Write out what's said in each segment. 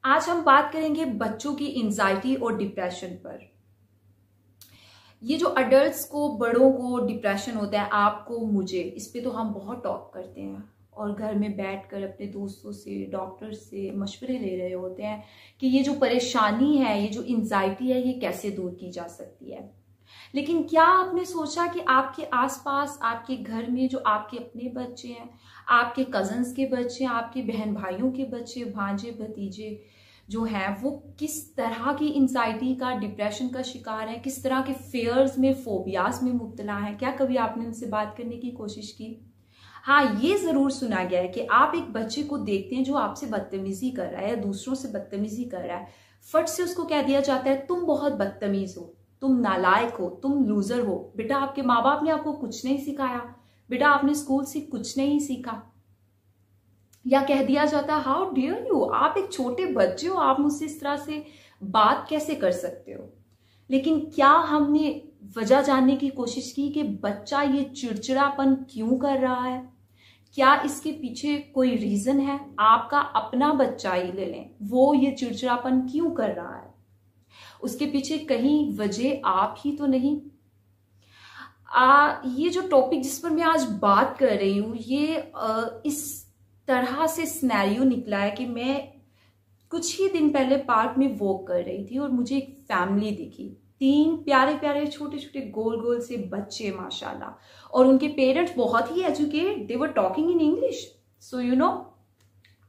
आज हम बात करेंगे बच्चों की एंजाइटी और डिप्रेशन पर। ये जो अडल्ट्स को, बड़ों को डिप्रेशन होता है, आपको, मुझे, इस पे तो हम बहुत टॉक करते हैं और घर में बैठकर अपने दोस्तों से, डॉक्टर से मशवरे ले रहे होते हैं कि ये जो परेशानी है, ये जो एंजाइटी है, ये कैसे दूर की जा सकती है। लेकिन क्या आपने सोचा कि आपके आसपास, आपके घर में जो आपके अपने बच्चे हैं, आपके कजन्स के बच्चे हैं, आपके बहन भाइयों के बच्चे, भांजे भतीजे जो हैं, वो किस तरह की इंजाइटी का, डिप्रेशन का शिकार है, किस तरह के फेयर्स में, फोबियाज में मुब्तला है? क्या कभी आपने उनसे बात करने की कोशिश की? हाँ, ये जरूर सुना गया है कि आप एक बच्चे को देखते हैं जो आपसे बदतमीजी कर रहा है या दूसरों से बदतमीजी कर रहा है, फट से उसको कह दिया जाता है तुम बहुत बदतमीज हो, तुम नालायक हो, तुम लूजर हो। बेटा, आपके माँ बाप ने आपको कुछ नहीं सिखाया, बेटा आपने स्कूल से कुछ नहीं सीखा। या कह दिया जाता है हाउ डियर यू, आप एक छोटे बच्चे हो, आप मुझसे इस तरह से बात कैसे कर सकते हो। लेकिन क्या हमने वजह जानने की कोशिश की कि बच्चा ये चिड़चिड़ापन क्यों कर रहा है? क्या इसके पीछे कोई रीजन है? आपका अपना बच्चा ही ले लें, वो ये चिड़चिड़ापन क्यों कर रहा है? उसके पीछे कहीं वजह आप ही तो नहीं? ये जो टॉपिक जिस पर मैं आज बात कर रही हूँ, ये इस तरह से सिनेरियो निकला है कि मैं कुछ ही दिन पहले पार्क में वॉक कर रही थी और मुझे एक फैमिली दिखी। 3 प्यारे प्यारे छोटे छोटे गोल गोल से बच्चे माशाल्लाह, और उनके पेरेंट्स बहुत ही educated, they were talking in English. So you know,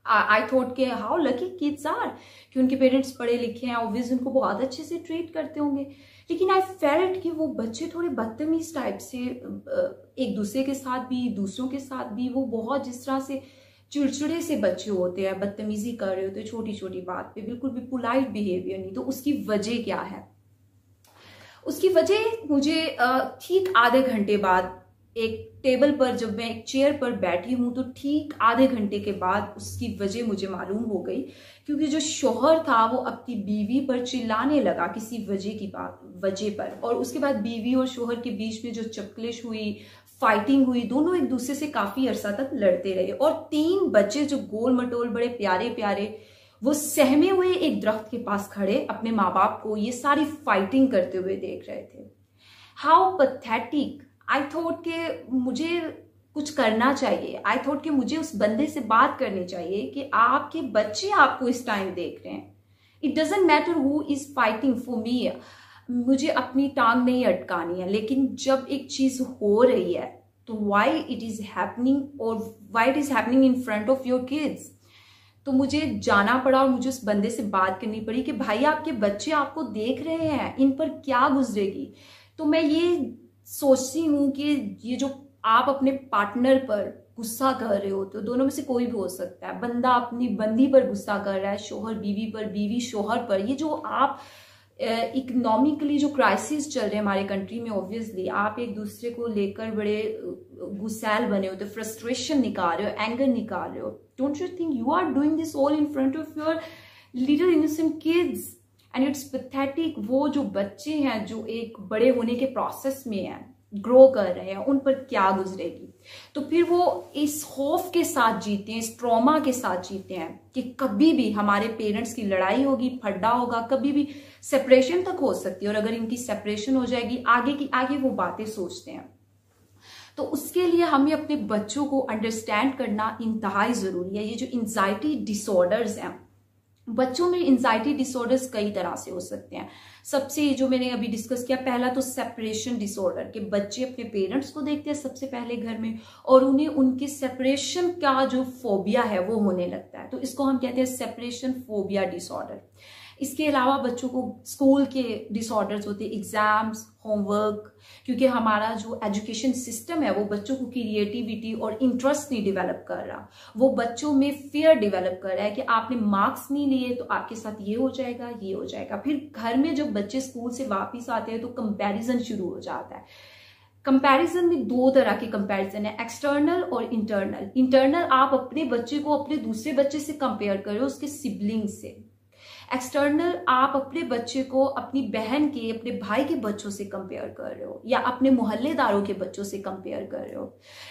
I thought के हाउ लकी किड्स आर, कि उनके पेरेंट्स पढ़े लिखे हैं, ऑब्वियसली उनको बहुत अच्छे से ट्रीट करते होंगे। लेकिन आई फेल्ट कि वो बच्चे थोड़े बदतमीज टाइप से, एक दूसरे के साथ भी, दूसरों के साथ भी, वो बहुत जिस तरह से चिड़चिड़े से बच्चे होते हैं, बदतमीजी कर रहे होते हैं छोटी छोटी बात पे, बिल्कुल भी पोलाइट बिहेवियर नहीं। तो उसकी वजह क्या है? उसकी वजह मुझे ठीक आधे घंटे बाद, एक टेबल पर जब मैं एक चेयर पर बैठी हूं, तो ठीक आधे घंटे के बाद उसकी वजह मुझे मालूम हो गई। क्योंकि जो शौहर था वो अपनी बीवी पर चिल्लाने लगा किसी वजह पर, और उसके बाद बीवी और शौहर के बीच में जो चकलिश हुई, फाइटिंग हुई, दोनों एक दूसरे से काफी अरसा तक लड़ते रहे। और 3 बच्चे जो गोल मटोल बड़े प्यारे प्यारे, वो सहमे हुए एक दरख्त के पास खड़े अपने माँ बाप को ये सारी फाइटिंग करते हुए देख रहे थे। How pathetic. आई थॉट के मुझे कुछ करना चाहिए, आई थॉट कि मुझे उस बंदे से बात करनी चाहिए कि आपके बच्चे आपको इस टाइम देख रहे हैं। It doesn't matter who is fighting for me, मुझे अपनी टांग नहीं अटकानी है। लेकिन जब एक चीज हो रही है तो वाई इट इज हैपनिंग, और why it is happening in front of your kids. तो मुझे जाना पड़ा और मुझे उस बंदे से बात करनी पड़ी कि भाई, आपके बच्चे आपको देख रहे हैं, इन पर क्या गुजरेगी। तो मैं ये सोचती हूँ कि ये जो आप अपने पार्टनर पर गुस्सा कर रहे हो, तो दोनों में से कोई भी हो सकता है। बंदा अपनी बंदी पर गुस्सा कर रहा है, शौहर बीवी पर, बीवी शौहर पर। ये जो आप इकोनॉमिकली जो क्राइसिस चल रहे हैं हमारे कंट्री में, ऑब्वियसली आप एक दूसरे को लेकर बड़े गुस्सैल बने होते, फ्रस्ट्रेशन निकाल रहे हो, एंगर निकाल रहे हो। Don't you think you are doing this all in front of your little innocent kids and it's pathetic. वो जो बच्चे हैं जो एक बड़े होने के प्रोसेस में हैं, ग्रो कर रहे हैं, उन पर क्या गुजरेगी। तो फिर वो इस खौफ के साथ जीते हैं, इस ट्रॉमा के साथ जीते हैं कि कभी भी हमारे पेरेंट्स की लड़ाई होगी, फड्डा होगा, कभी भी सेपरेशन तक हो सकती है। और अगर इनकी सेपरेशन हो जाएगी, आगे की आगे वो बातें सोचते हैं। तो उसके लिए हमें अपने बच्चों को अंडरस्टैंड करना इंतहाई जरूरी है। ये जो एंजाइटी डिसऑर्डर्स हैं, बच्चों में एंजाइटी डिसऑर्डर्स कई तरह से हो सकते हैं। सबसे जो मैंने अभी डिस्कस किया, पहला तो सेपरेशन डिसऑर्डर, के बच्चे अपने पेरेंट्स को देखते हैं सबसे पहले घर में, और उन्हें उनके सेपरेशन का जो फोबिया है वो होने लगता है। तो इसको हम कहते हैं सेपरेशन फोबिया डिसऑर्डर। इसके अलावा बच्चों को स्कूल के डिसऑर्डर्स होते हैं, एग्जाम्स, होमवर्क, क्योंकि हमारा जो एजुकेशन सिस्टम है वो बच्चों को क्रिएटिविटी और इंटरेस्ट नहीं डेवलप कर रहा। वो बच्चों में फियर डेवलप कर रहा है कि आपने मार्क्स नहीं लिए तो आपके साथ ये हो जाएगा, ये हो जाएगा। फिर घर में जब बच्चे स्कूल से वापस आते हैं तो कंपैरिजन शुरू हो जाता है। कंपैरिजन में 2 तरह के कंपैरिजन है, एक्सटर्नल और इंटरनल। इंटरनल, आप अपने बच्चे को अपने दूसरे बच्चे से कंपेयर कर रहे हो, उसके सिबलिंग से। एक्सटर्नल, आप अपने बच्चे को अपनी बहन के, अपने भाई के बच्चों से कंपेयर कर रहे हो, या अपने मोहल्लेदारों के बच्चों से कंपेयर कर रहे हो।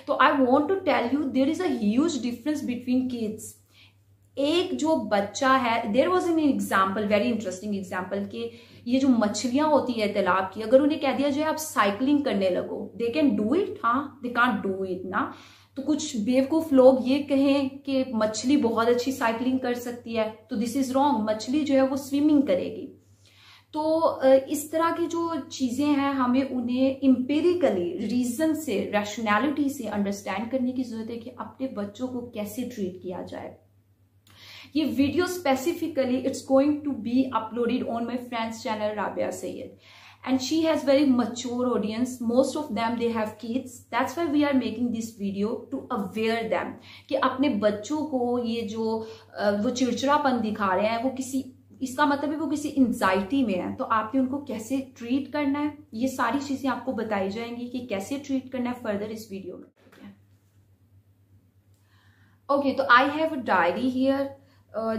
तो I want to tell you there is a huge difference between kids. एक जो बच्चा है, there was an example, very interesting example, कि ये जो मछलियां होती है तालाब की, अगर उन्हें कह दिया जाए आप साइकिलिंग करने लगो, दे कैन डू इट, हाँ दे कांट डू इट ना। तो कुछ बेवकूफ लोग ये कहें कि मछली बहुत अच्छी साइकिलिंग कर सकती है, तो दिस इज रॉन्ग। मछली जो है वो स्विमिंग करेगी। तो इस तरह की जो चीजें हैं हमें उन्हें एम्पिरिकली, रीजन से, रैशनैलिटी से अंडरस्टैंड करने की जरूरत है कि अपने बच्चों को कैसे ट्रीट किया जाए। ये video specifically it's going to be uploaded on my friend's channel Rabia Syed, and she has very mature audience. Most of them they have kids. That's why we are making this video to aware them कि अपने बच्चों को ये जो वो चिड़चिड़ापन दिखा रहे हैं, वो किसी, इसका मतलब है वो किसी एंजाइटी में है, तो आपने उनको कैसे ट्रीट करना है, ये सारी चीजें आपको बताई जाएंगी कि कैसे ट्रीट करना है फर्दर इस वीडियो में। ओके, तो I have a diary here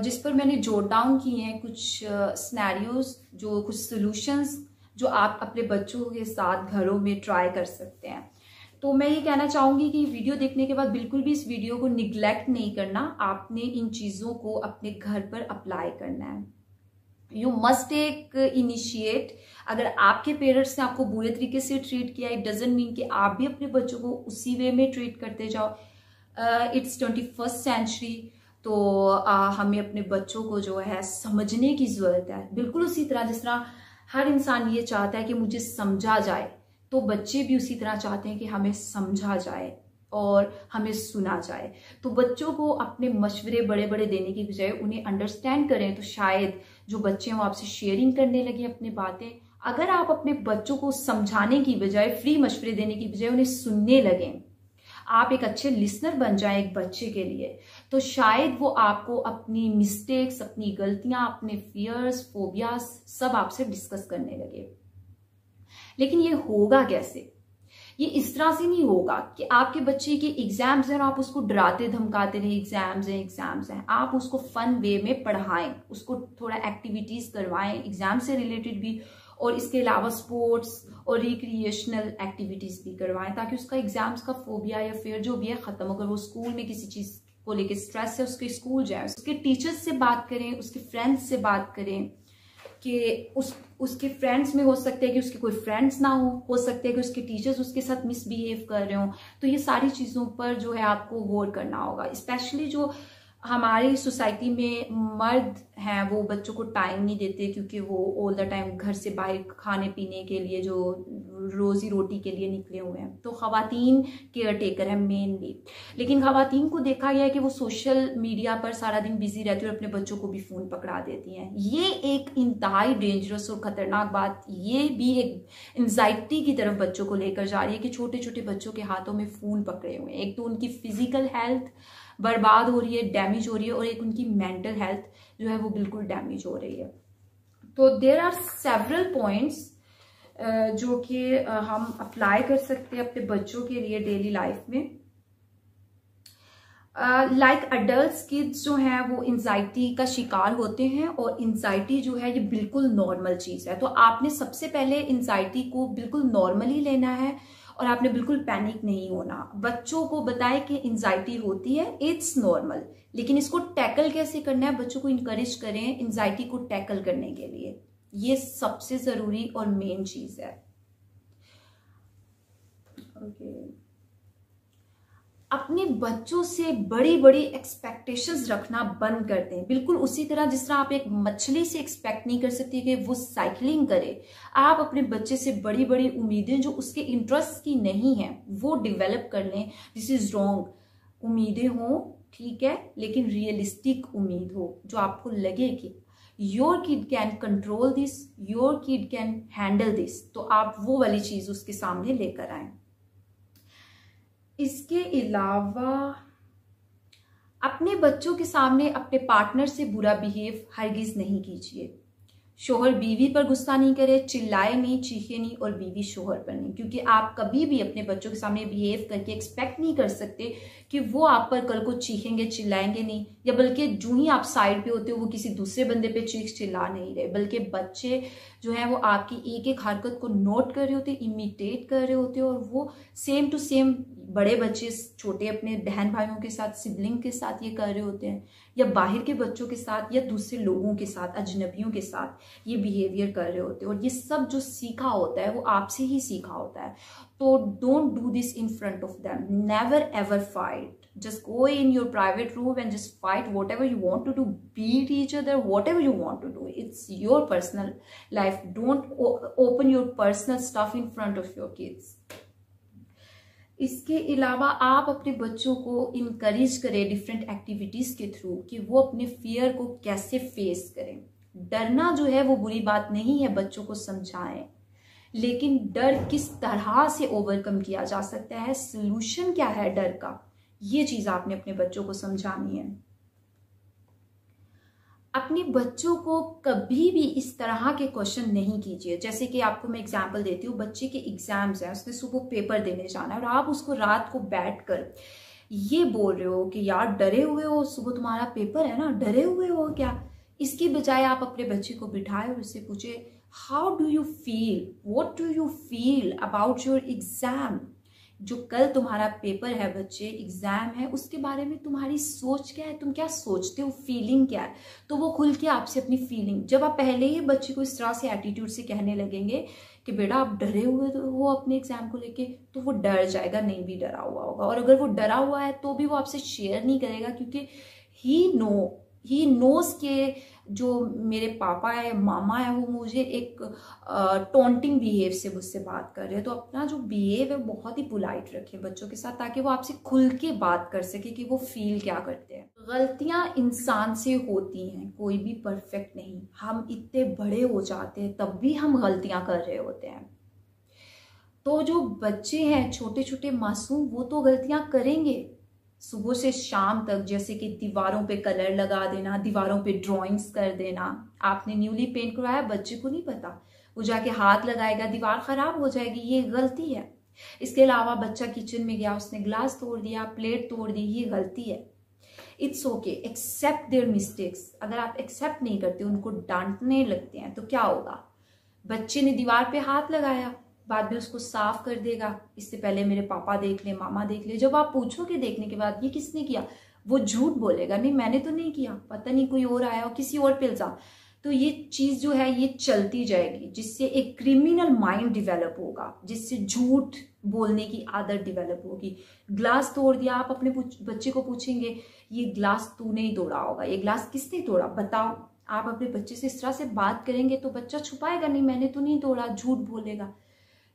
जिस पर मैंने जोट डाउन किए हैं कुछ सिनेरियोज, जो कुछ सॉल्यूशंस जो आप अपने बच्चों के साथ घरों में ट्राई कर सकते हैं। तो मैं ये कहना चाहूंगी कि वीडियो देखने के बाद बिल्कुल भी इस वीडियो को निग्लेक्ट नहीं करना, आपने इन चीजों को अपने घर पर अप्लाई करना है। You must take initiate. अगर आपके पेरेंट्स ने आपको बुरे तरीके से ट्रीट किया, इट डजंट मीन कि आप भी अपने बच्चों को उसी वे में ट्रीट करते जाओ। इट्स 21st सेंचुरी, तो हमें अपने बच्चों को जो है समझने की जरूरत है, बिल्कुल उसी तरह जिस तरह हर इंसान ये चाहता है कि मुझे समझा जाए, तो बच्चे भी उसी तरह चाहते हैं कि हमें समझा जाए और हमें सुना जाए। तो बच्चों को अपने मशवरे बड़े बड़े देने की बजाय उन्हें अंडरस्टैंड करें, तो शायद जो बच्चे हैं वो आपसे शेयरिंग करने लगे अपनी बातें। अगर आप अपने बच्चों को समझाने की बजाय, फ्री मशवरे देने की बजाय उन्हें सुनने लगें, आप एक अच्छे लिसनर बन जाएं एक बच्चे के लिए, तो शायद वो आपको अपनी मिस्टेक्स, अपनी गलतियां, अपने फियर्स, फोबियास सब आपसे डिस्कस करने लगे। लेकिन ये होगा कैसे? ये इस तरह से नहीं होगा कि आपके बच्चे के एग्जाम्स हैं और आप उसको डराते धमकाते रहे, एग्जाम्स हैं एग्जाम्स हैं। आप उसको फन वे में पढ़ाएं, उसको थोड़ा एक्टिविटीज करवाएं एग्जाम से रिलेटेड भी, और इसके अलावा स्पोर्ट्स और रिक्रिएशनल एक्टिविटीज भी करवाएं, ताकि उसका एग्जाम्स का फोबिया या फियर जो भी है खत्म हो। अगर वो स्कूल में किसी चीज को लेकर स्ट्रेस है, उसके स्कूल जाए, उसके टीचर्स से बात करें, उसके फ्रेंड्स से बात करें कि उसके फ्रेंड्स में हो सकते हैं कि उसके कोई फ्रेंड्स ना हो सकते हैं कि उसके टीचर्स उसके साथ मिसबिहेव कर रहे हो। तो ये सारी चीजों पर जो है आपको गौर करना होगा। स्पेशली जो हमारी सोसाइटी में मर्द हैं वो बच्चों को टाइम नहीं देते, क्योंकि वो ऑल द टाइम घर से बाहर खाने पीने के लिए, जो रोजी रोटी के लिए निकले हुए हैं। तो खवातीन केयर टेकर है मेनली, लेकिन खवातीन को देखा गया है कि वो सोशल मीडिया पर सारा दिन बिजी रहती है और अपने बच्चों को भी फोन पकड़ा देती हैं। ये एक इंतहाई डेंजरस और खतरनाक बात, ये भी एक एंजाइटी की तरफ बच्चों को लेकर जा रही है कि छोटे छोटे बच्चों के हाथों में फोन पकड़े हुए हैं। एक तो उनकी फिजिकल हेल्थ बर्बाद हो रही है, डैमेज हो रही है, और एक उनकी मेंटल हेल्थ जो है वो बिल्कुल डैमेज हो रही है। तो देयर आर सेवरल पॉइंट्स जो कि हम अप्लाई कर सकते हैं अपने बच्चों के लिए डेली लाइफ में। लाइक अडल्ट किड्स जो हैं वो एंजाइटी का शिकार होते हैं, और एंजाइटी जो है ये बिल्कुल नॉर्मल चीज है। तो आपने सबसे पहले एंजाइटी को बिल्कुल नॉर्मली लेना है और आपने बिल्कुल पैनिक नहीं होना। बच्चों को बताएं कि एंजाइटी होती है, इट्स नॉर्मल, लेकिन इसको टैकल कैसे करना है, बच्चों को इनकरेज करें एंजाइटी को टैकल करने के लिए। ये सबसे जरूरी और मेन चीज है। ओके, अपने बच्चों से बड़ी बड़ी एक्सपेक्टेशंस रखना बंद कर दें। बिल्कुल उसी तरह जिस तरह आप एक मछली से एक्सपेक्ट नहीं कर सकती कि वो साइकिलिंग करे, आप अपने बच्चे से बड़ी बड़ी उम्मीदें जो उसके इंटरेस्ट की नहीं है वो डेवलप कर लें। This is wrong. उम्मीदें हो ठीक है, लेकिन रियलिस्टिक उम्मीद हो, जो आपको लगे कि your kid can control this, your kid can handle this, तो आप वो वाली चीज उसके सामने लेकर आए। इसके अलावा अपने बच्चों के सामने अपने पार्टनर से बुरा बिहेव हरगिज नहीं कीजिए। शोहर बीवी पर गुस्सा नहीं करे, चिल्लाए नहीं, चीखे नहीं, और बीवी शोहर पर नहीं, क्योंकि आप कभी भी अपने बच्चों के सामने बिहेव करके एक्सपेक्ट नहीं कर सकते कि वो आप पर कल को चीखेंगे, चिल्लाएंगे नहीं, या बल्कि जो ही आप साइड पे होते हो वो किसी दूसरे बंदे पे चीख चिल्ला नहीं रहे, बल्कि बच्चे जो है वो आपकी एक एक हरकत को नोट कर रहे होते, इमिटेट कर रहे होते, और वो सेम टू सेम बड़े बच्चे छोटे अपने बहन भाइयों के साथ, सिबलिंग के साथ ये कर रहे होते हैं। या बाहर के बच्चों के साथ या दूसरे लोगों के साथ, अजनबियों के साथ ये बिहेवियर कर रहे होते हैं, और ये सब जो सीखा होता है वो आपसे ही सीखा होता है। तो don't do this in front of them, never ever fight, just go in your private room and just fight whatever you want to do, beat each other, whatever you want to do. It's your personal life. Don't open your personal stuff in front of your kids. इसके अलावा आप अपने बच्चों को encourage करें different activities के through कि वो अपने फियर को कैसे फेस करें। डरना जो है वो बुरी बात नहीं है, बच्चों को समझाएं, लेकिन डर किस तरह से ओवरकम किया जा सकता है, सोल्यूशन क्या है डर का, ये चीज आपने अपने बच्चों को समझानी है। अपने बच्चों को कभी भी इस तरह के क्वेश्चन नहीं कीजिए। जैसे कि आपको मैं एग्जांपल देती हूँ, बच्चे के एग्जाम्स हैं, उसने सुबह पेपर देने जाना है और आप उसको रात को बैठकर ये बोल रहे हो कि यार डरे हुए हो, सुबह तुम्हारा पेपर है ना, डरे हुए हो क्या। इसकी बजाय आप अपने बच्चे को बिठाए और उससे पूछे how do you feel, what do you feel about your exam. जो कल तुम्हारा पेपर है बच्चे, एग्जाम है, उसके बारे में तुम्हारी सोच क्या है, तुम क्या सोचते हो, फीलिंग क्या है। तो वो खुल के आपसे अपनी फीलिंग, जब आप पहले ही बच्चे को इस तरह से एटीट्यूड से कहने लगेंगे कि बेटा आप डरे हुए हो अपने एग्जाम को लेके, तो वो डर जाएगा, नहीं भी डरा हुआ होगा। और अगर वो डरा हुआ है तो भी वो आपसे शेयर नहीं करेगा, क्योंकि ही नोज के जो मेरे पापा है, मामा है, वो मुझे एक टॉन्टिंग बिहेव से मुझसे बात कर रहे हैं। तो अपना जो बिहेव है बहुत ही पोलाइट रखें बच्चों के साथ, ताकि वो आपसे खुल के बात कर सके कि वो फील क्या करते हैं। गलतियां इंसान से होती हैं, कोई भी परफेक्ट नहीं। हम इतने बड़े हो जाते हैं तब भी हम गलतियां कर रहे होते हैं। तो जो बच्चे हैं छोटे छोटे मासूम, वो तो गलतियां करेंगे सुबह से शाम तक, जैसे कि दीवारों पे कलर लगा देना, दीवारों पे ड्राइंग्स कर देना। आपने न्यूली पेंट करवाया, बच्चे को नहीं पता, वो जाके हाथ लगाएगा, दीवार खराब हो जाएगी, ये गलती है। इसके अलावा बच्चा किचन में गया, उसने ग्लास तोड़ दिया, प्लेट तोड़ दी, ये गलती है। It's okay, accept there mistakes. अगर आप एक्सेप्ट नहीं करते, उनको डांटने लगते हैं, तो क्या होगा, बच्चे ने दीवार पे हाथ लगाया, बाद में उसको साफ कर देगा, इससे पहले मेरे पापा देख ले, मामा देख ले। जब आप पूछोगे देखने के बाद ये किसने किया, वो झूठ बोलेगा, नहीं मैंने तो नहीं किया, पता नहीं कोई और आया और किसी और पे इल्जाम। तो ये चीज जो है ये चलती जाएगी, जिससे एक क्रिमिनल माइंड डिवेलप होगा, जिससे झूठ बोलने की आदत डिवेलप होगी। ग्लास तोड़ दिया, आप अपने बच्चे को पूछेंगे ये ग्लास तूने ही तोड़ा होगा, ये ग्लास किसने तोड़ा बताओ। आप अपने बच्चे से इस तरह से बात करेंगे तो बच्चा छुपाएगा नहीं, मैंने तो नहीं तोड़ा, झूठ बोलेगा।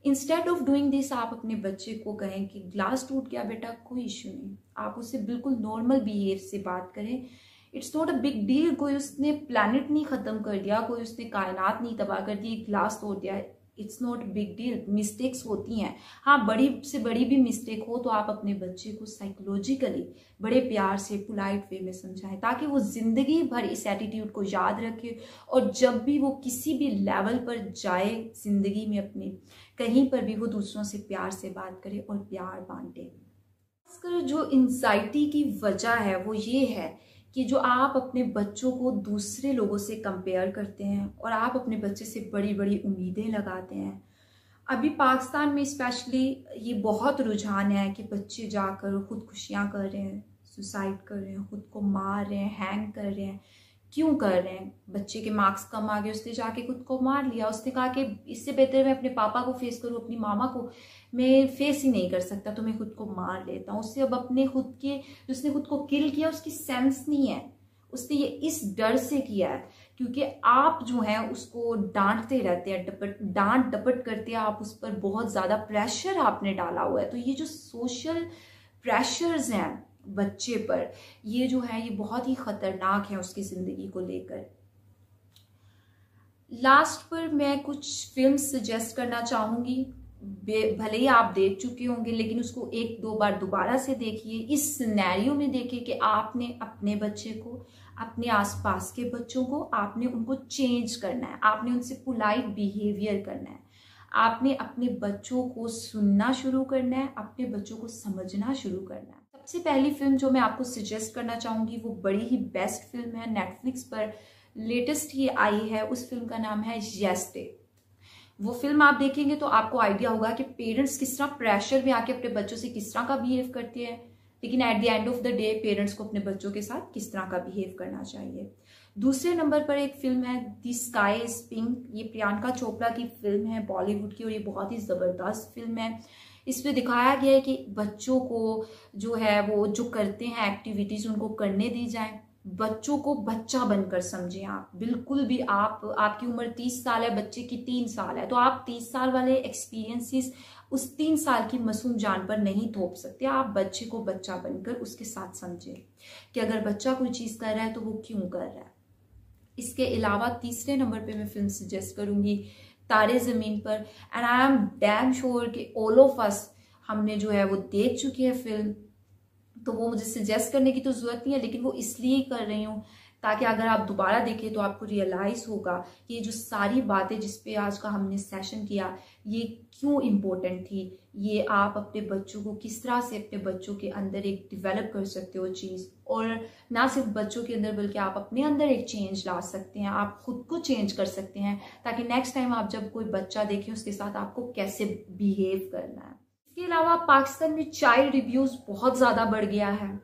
इंस्टेड ऑफ डूइंग दिस, आप अपने बच्चे को कहें कि ग्लास टूट गया बेटा, कोई इश्यू नहीं, आप उससे बिल्कुल नॉर्मल बिहेव से बात करें। It's not a big deal, कोई उसने प्लैनेट नहीं खत्म कर दिया, कोई उसने कायनात नहीं तबाह कर दी, ग्लास तोड़ दिया, it's not big deal. Mistakes होती हैं, हाँ बड़ी से बड़ी भी मिस्टेक हो तो आप अपने बच्चे को साइकोलॉजिकली बड़े प्यार से पोलाइट वे में समझाएं, ताकि वो जिंदगी भर इस एटीट्यूड को याद रखे, और जब भी वो किसी भी लेवल पर जाए जिंदगी में अपने, कहीं पर भी वो दूसरों से प्यार से बात करे और प्यार बांटे। खासकर जो एंजाइटी की वजह है वो ये है कि जो आप अपने बच्चों को दूसरे लोगों से कंपेयर करते हैं और आप अपने बच्चे से बड़ी बड़ी उम्मीदें लगाते हैं। अभी पाकिस्तान में स्पेशली ये बहुत रुझान है कि बच्चे जाकर खुदकुशियाँ कर रहे हैं, सुसाइड कर रहे हैं, खुद को मार रहे हैं, हैंग कर रहे हैं। क्यों कर रहे हैं, बच्चे के मार्क्स कम आ गए, उसने जाके खुद को मार लिया। उसने कहा कि इससे बेहतर मैं अपने पापा को फेस करूँ, अपनी मामा को मैं फेस ही नहीं कर सकता, तो मैं खुद को मार लेता हूँ। उससे अब अपने खुद के, जिसने खुद को किल किया उसकी सेंस नहीं है, उसने ये इस डर से किया है क्योंकि आप जो है उसको डांटते रहते हैं, डांट डपट करते हैं, आप उस पर बहुत ज्यादा प्रेशर आपने डाला हुआ है। तो ये जो सोशल प्रेशर्स हैं बच्चे पर, ये जो है ये बहुत ही खतरनाक है उसकी जिंदगी को लेकर। लास्ट पर मैं कुछ फिल्म सजेस्ट करना चाहूंगी, भले ही आप देख चुके होंगे लेकिन उसको एक दो बार दोबारा से देखिए, इस सिनेरियो में देखिए कि आपने अपने बच्चे को, अपने आसपास के बच्चों को, आपने उनको चेंज करना है, आपने उनसे पोलाइट बिहेवियर करना है, आपने अपने बच्चों को सुनना शुरू करना है, अपने बच्चों को समझना शुरू करना है। सबसे पहली फिल्म जो मैं आपको सजेस्ट करना चाहूंगी वो बड़ी ही बेस्ट फिल्म है, नेटफ्लिक्स पर लेटेस्ट ही आई है, उस फिल्म का नाम है येस्टे। वो फिल्म आप देखेंगे तो आपको आइडिया होगा कि पेरेंट्स किस तरह प्रेशर में आके अपने बच्चों से किस तरह का बिहेव करते हैं। लेकिन at the end of the day parents को अपने बच्चों के साथ किस तरह का बिहेव करना चाहिए। दूसरे नंबर पर एक फिल्म है द स्काई इज पिंक। ये प्रियंका चोपड़ा की फिल्म है बॉलीवुड की, और ये बहुत ही ज़बरदस्त फिल्म है। इसमें दिखाया गया है कि बच्चों को जो है वो जो करते हैं एक्टिविटीज़ उनको करने दी जाए। बच्चों को बच्चा बनकर समझें आप, बिल्कुल भी आपकी उम्र 30 साल है, बच्चे की 3 साल है, तो आप 30 साल वाले एक्सपीरियंसेस उस 3 साल की मासूम जान पर नहीं थोप सकते। आप बच्चे को बच्चा बनकर उसके साथ समझें कि अगर बच्चा कोई चीज़ कर रहा है तो वो क्यों कर रहा है। इसके अलावा तीसरे नंबर पे मैं फिल्म सजेस्ट करूंगी तारे ज़मीन पर। And I am damn sure कि ऑल ऑफ अस हमने जो है वो देख चुकी है फिल्म, तो वो मुझे सजेस्ट करने की तो ज़रूरत नहीं है, लेकिन वो इसलिए कर रही हूँ ताकि अगर आप दोबारा देखें तो आपको रियलाइज़ होगा कि ये जो सारी बातें जिस पे आज का हमने सेशन किया ये क्यों इम्पोर्टेंट थी। ये आप अपने बच्चों को किस तरह से अपने बच्चों के अंदर एक डेवलप कर सकते हो चीज़, और ना सिर्फ बच्चों के अंदर बल्कि आप अपने अंदर एक चेंज ला सकते हैं, आप खुद को चेंज कर सकते हैं, ताकि नेक्स्ट टाइम आप जब कोई बच्चा देखें उसके साथ आपको कैसे बिहेव करना है। इसके अलावा पाकिस्तान में चाइल्ड रिव्यूज़ बहुत ज़्यादा बढ़ गया है,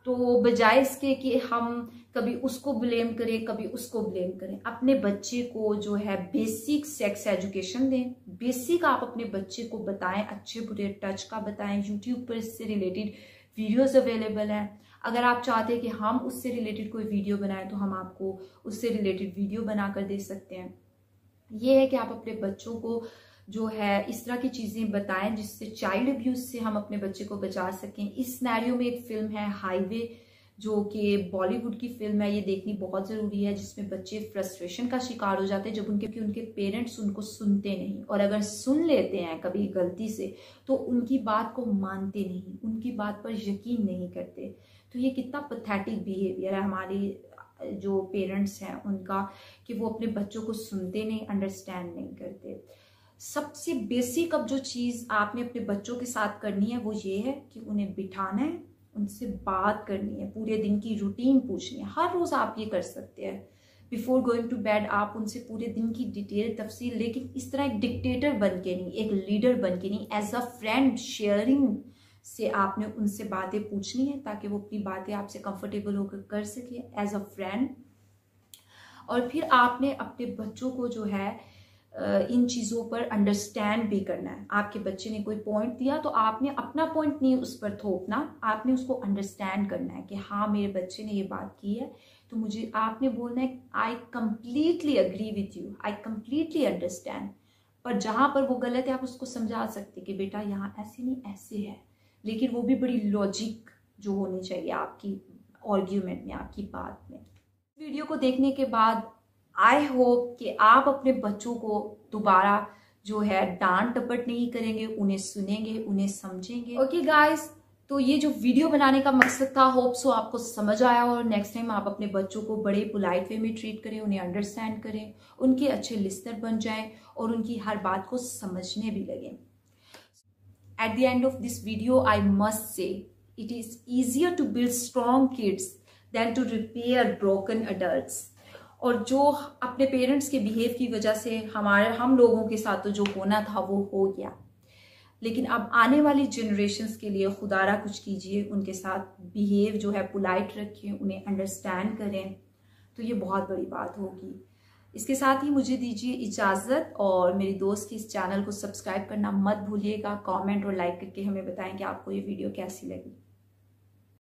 तो बजाय इसके कि हम कभी उसको ब्लेम करें कभी उसको ब्लेम करें, अपने बच्चे को जो है बेसिक सेक्स एजुकेशन दें। बेसिक आप अपने बच्चे को बताएं, अच्छे बुरे टच का बताएं। यूट्यूब पर इससे रिलेटेड वीडियोस अवेलेबल हैं। अगर आप चाहते हैं कि हम उससे रिलेटेड कोई वीडियो बनाएं तो हम आपको उससे रिलेटेड वीडियो बना कर दे सकते हैं। ये है कि आप अपने बच्चों को जो है इस तरह की चीज़ें बताएं जिससे चाइल्ड अब्यूज से हम अपने बच्चे को बचा सकें। इस सिनेरियो में एक फिल्म है हाईवे, जो कि बॉलीवुड की फिल्म है, ये देखनी बहुत ज़रूरी है, जिसमें बच्चे फ्रस्ट्रेशन का शिकार हो जाते हैं जब उनके पेरेंट्स उनको सुनते नहीं, और अगर सुन लेते हैं कभी गलती से तो उनकी बात को मानते नहीं, उनकी बात पर यकीन नहीं करते। तो ये कितना पैथेटिक बिहेवियर है हमारे जो पेरेंट्स हैं उनका, कि वो अपने बच्चों को सुनते नहीं, अंडरस्टैंड नहीं करते। सबसे बेसिक अब जो चीज़ आपने अपने बच्चों के साथ करनी है वो ये है कि उन्हें बिठाना है, उनसे बात करनी है, पूरे दिन की रूटीन पूछनी है। हर रोज़ आप ये कर सकते हैं। बिफोर गोइंग टू बेड आप उनसे पूरे दिन की डिटेल तफसील, लेकिन इस तरह एक डिक्टेटर बन के नहीं, एक लीडर बन के नहीं, एज अ फ्रेंड शेयरिंग से आपने उनसे बातें पूछनी है ताकि वो अपनी बातें आपसे कंफर्टेबल होकर कर सके एज अ फ्रेंड। और फिर आपने अपने बच्चों को जो है इन चीज़ों पर अंडरस्टैंड भी करना है। आपके बच्चे ने कोई पॉइंट दिया तो आपने अपना पॉइंट नहीं उस पर थोपना, आपने उसको अंडरस्टैंड करना है कि हाँ मेरे बच्चे ने ये बात की है, तो मुझे आपने बोलना है I completely agree with you, I completely understand. पर जहाँ पर वो गलत है आप उसको समझा सकते कि बेटा यहाँ ऐसे नहीं ऐसे है, लेकिन वो भी बड़ी लॉजिक जो होनी चाहिए आपकी आर्ग्यूमेंट में, आपकी बात में। वीडियो को देखने के बाद आई होप कि आप अपने बच्चों को दोबारा जो है डांट टपट नहीं करेंगे, उन्हें सुनेंगे, उन्हें समझेंगे। ओके गाइस, तो ये जो वीडियो बनाने का मकसद था होप सो आपको समझ आया, और नेक्स्ट टाइम आप अपने बच्चों को बड़े पोलाइट वे में ट्रीट करें, उन्हें अंडरस्टैंड करें, उनके अच्छे लिस्नर बन जाएं और उनकी हर बात को समझने भी लगें। At the end of this video, I must say, it is easier to build strong kids than to repair broken adults. और जो अपने पेरेंट्स के बिहेव की वजह से हम लोगों के साथ तो जो होना था वो हो गया, लेकिन अब आने वाली जनरेशन्स के लिए खुदारा कुछ कीजिए, उनके साथ बिहेव जो है पोलाइट रखिए, उन्हें अंडरस्टैंड करें, तो ये बहुत बड़ी बात होगी। इसके साथ ही मुझे दीजिए इजाज़त, और मेरी दोस्त की इस चैनल को सब्सक्राइब करना मत भूलिएगा। कमेंट और लाइक करके हमें बताएं कि आपको ये वीडियो कैसी लगी।